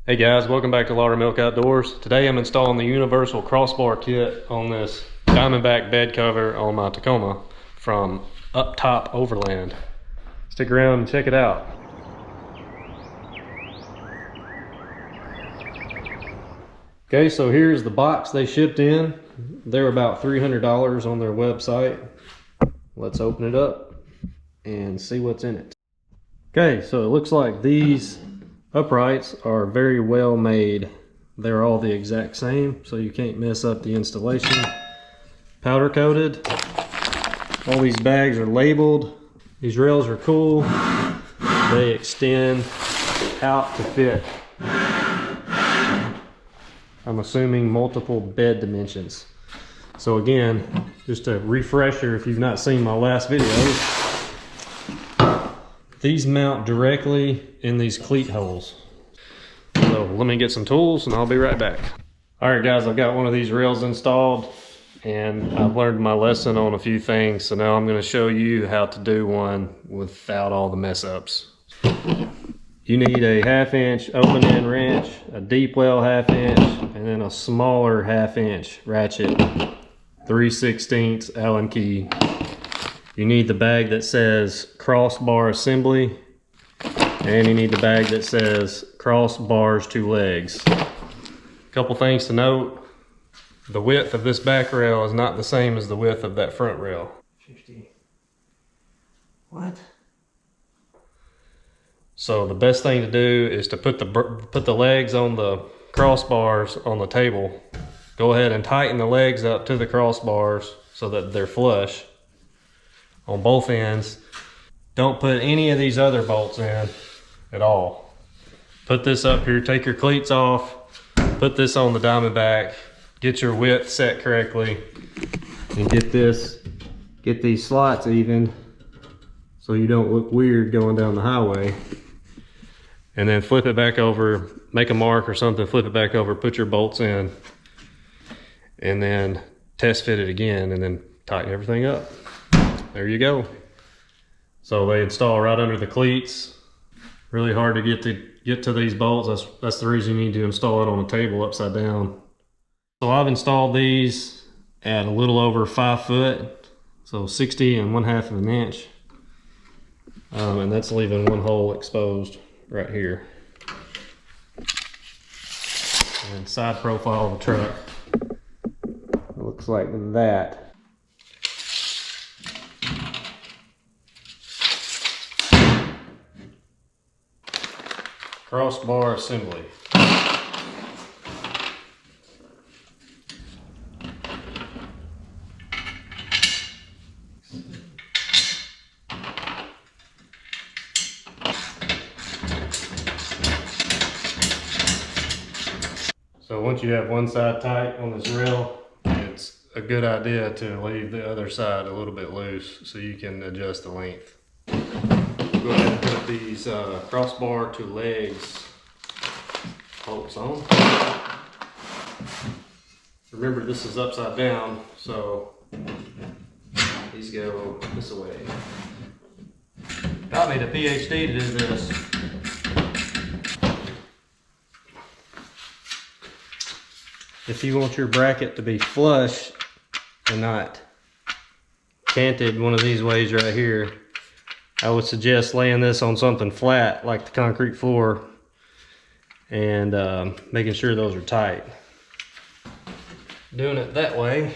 Hey guys, welcome back to Laudermilk Outdoors. Today I'm installing the universal crossbar kit on this diamondback bed cover on my Tacoma from Uptop Overland. Stick around and check it out. Okay, so here's the box they shipped in. They're about $300 on their website. Let's open it up and see what's in it. Okay, so it looks like these uprights are very well made. They're all the exact same, so you can't mess up the installation. Powder coated. All these bags are labeled. These rails are cool. They extend out to fit, I'm assuming, multiple bed dimensions. So again, just a refresher if you've not seen my last videos, these mount directly in these cleat holes. So let me get some tools and I'll be right back. All right guys, I've got one of these rails installed and I've learned my lesson on a few things. So now I'm going to show you how to do one without all the mess ups. You need a 1/2 inch open end wrench, a deep well 1/2 inch, and then a smaller 1/2 inch ratchet, 3/16 Allen key. You need the bag that says crossbar assembly, and you need the bag that says crossbars to legs. A couple things to note: the width of this back rail is not the same as the width of that front rail. 50. What? So the best thing to do is to put the legs on the crossbars on the table. Go ahead and tighten the legs up to the crossbars so that they're flush on both ends. Don't put any of these other bolts in at all. Put this up here, take your cleats off, put this on the diamondback, get your width set correctly, and get these slots even so you don't look weird going down the highway. And then flip it back over, make a mark or something, flip it back over, put your bolts in, and then test fit it again, and then tighten everything up. There you go. So they install right under the cleats. Really hard to get to these bolts. That's the reason you need to install it on a table upside down. So I've installed these at a little over 5 foot, so 60 1/2 of an inch, and that's leaving one hole exposed right here. And side profile of the truck looks like that. Crossbar assembly. So once you have one side tight on this rail, it's a good idea to leave the other side a little bit loose so you can adjust the length. Go ahead and put these crossbar to legs bolts on. Remember, this is upside down, so these go this way. Got me the PhD to do this. If you want your bracket to be flush and not canted one of these ways right here, I would suggest laying this on something flat like the concrete floor and making sure those are tight. Doing it that way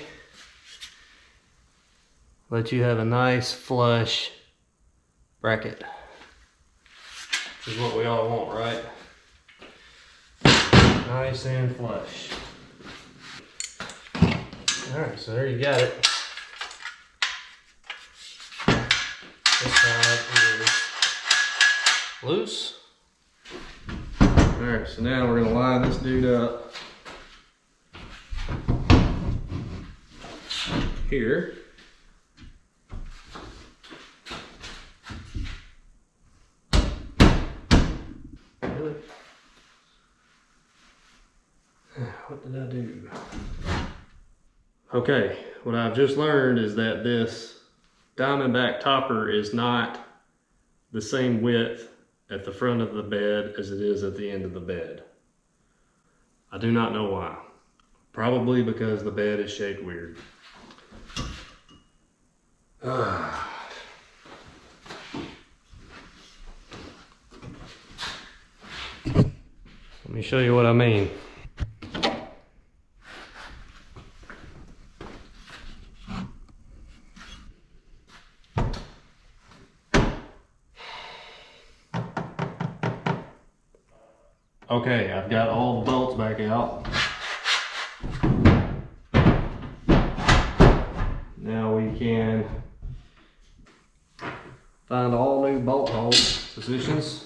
let you have a nice flush bracket, which is what we all want, right? Nice and flush. Alright, so there you got it. This side is loose. Alright, so now we're going to line this dude up here. Really? What did I do? Okay, what I've just learned is that this diamondback topper is not the same width at the front of the bed as it is at the end of the bed. I do not know why. Probably because the bed is shaped weird. Let me show you what I mean. Okay, I've got all the bolts back out. Now we can find all new bolt hole positions.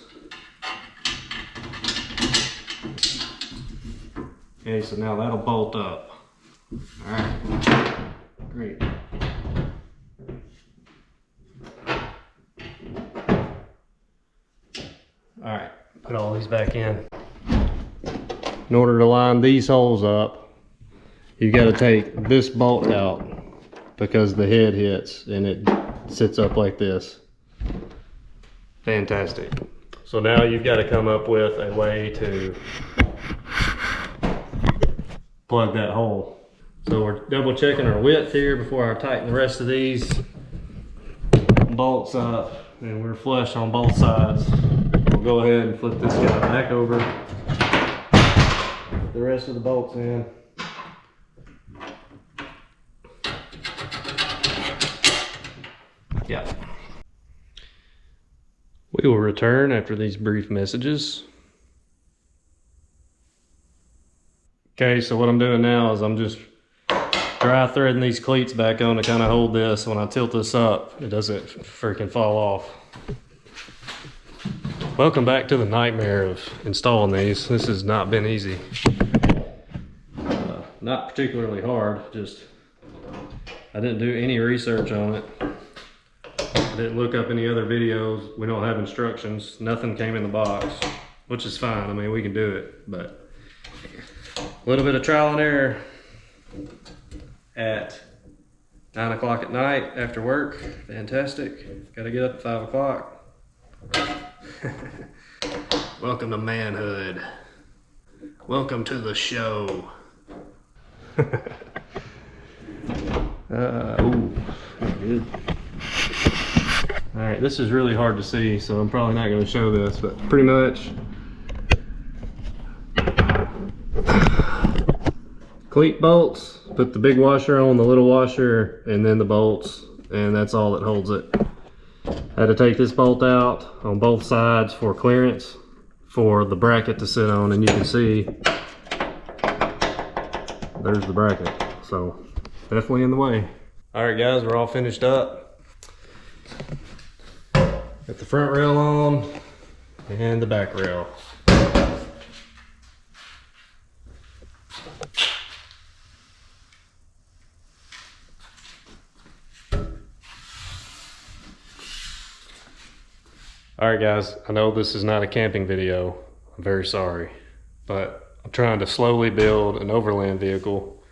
Okay, so now that'll bolt up. All right, great. All right, put all these back in. In order to line these holes up, you got to take this bolt out because the head hits and it sits up like this. Fantastic. So now you've got to come up with a way to plug that hole. So we're double checking our width here before I tighten the rest of these bolts up, and we're flush on both sides. We'll go ahead and flip this guy back over. Put the rest of the bolts in. Yeah. We will return after these brief messages. Okay, so what I'm doing now is I'm just dry threading these cleats back on to kind of hold this. When I tilt this up, it doesn't freaking fall off. Welcome back to the nightmare of installing these. This has not been easy. Not particularly hard, just I didn't do any research on it. I didn't look up any other videos. We don't have instructions. Nothing came in the box, which is fine. I mean, we can do it, but a little bit of trial and error at 9 o'clock at night after work. Fantastic. Got to get up at 5 o'clock. Welcome to manhood. Welcome to the show. Ooh, good. All right, this is really hard to see, so I'm probably not going to show this, but pretty much cleat bolts, put the big washer on, the little washer, and then the bolts, and that's all that holds it. I had to take this bolt out on both sides for clearance for the bracket to sit on, and you can see there's the bracket, so definitely in the way. All right guys, we're all finished up. Got the front rail on and the back rail. All right guys, I know this is not a camping video. I'm very sorry, but I'm trying to slowly build an Overland vehicle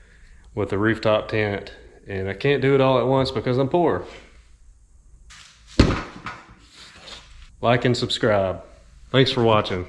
with a rooftop tent, and I can't do it all at once because I'm poor. Like and subscribe. Thanks for watching.